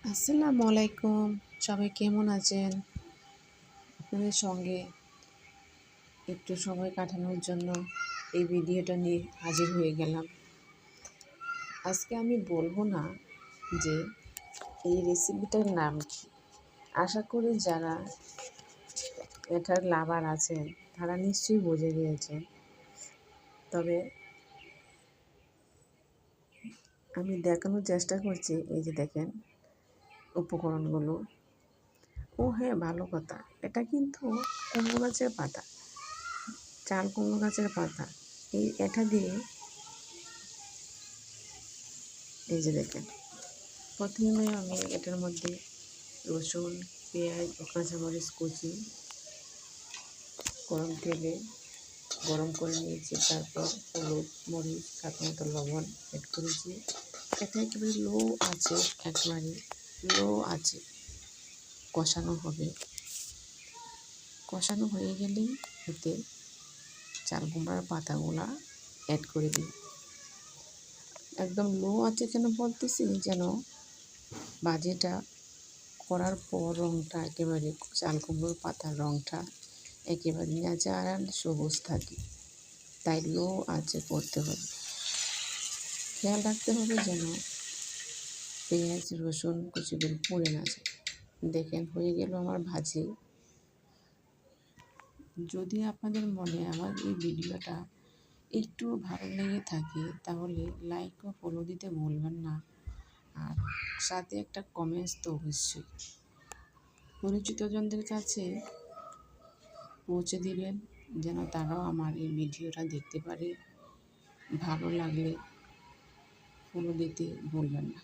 আসসালামু আলাইকুম। সবাই কেমন আছেন? আপনাদের সঙ্গে একটু সময় কাটানোর জন্য এই ভিডিওটা নিয়ে হাজির হয়ে গেলাম। আজকে আমি বলবো না যে এই রেসিপিটার নাম কি। আশা করি যারা এটার লাভার আছেন তারা নিশ্চয়ই বুঝে গিয়েছেন। তবে আমি দেখানোর চেষ্টা করছি, এই যে দেখেন উপকরণগুলো। ও হ্যাঁ, ভালো কথা, এটা কিন্তু কুমড়ো গাছের পাতা, চাল কুমড়ো গাছের পাতা। এটা দিয়ে এই যে দেখেন, প্রথমে আমি এটার মধ্যে রসুন, পেঁয়াজ ও কাঁচামরিচ কুচি গরম তেলে গরম করে নিয়েছি। তারপর হলুদ, মরিচ, স্বাদ মতো লবণ অ্যাড করেছি। এটা একেবারে লো আছে কষানো হবে। কষানো হয়ে গেলেই এতে চাল কুমড়ার পাতাগুলা অ্যাড করে দিই। একদম লো আছে কেন বলতেছি, যেন ভাজিটা করার পর রঙটা একেবারে চাল কুমড়োর পাতার রঙটা একেবারে ন্যাচারাল সবুজ থাকে। তাই লো আঁচে করতে হবে। খেয়াল রাখতে হবে যেন পেঁয়াজ রসুন কুচিগুলো পুড়ে না যায়। দেখেন হয়ে গেল আমার ভাজি। যদি আপনাদের মনে আমার এই ভিডিওটা একটু ভালো লেগে থাকে তাহলে লাইক ও ফলো দিতে ভুলবেন না। আর সাথে একটা কমেন্টস তো অবশ্যই পরিচিতজনদের কাছে পৌঁছে দিবেন, যেন তারাও আমার এই ভিডিওটা দেখতে পারে। ভালো লাগলে ফলো দিতে ভুলবেন না।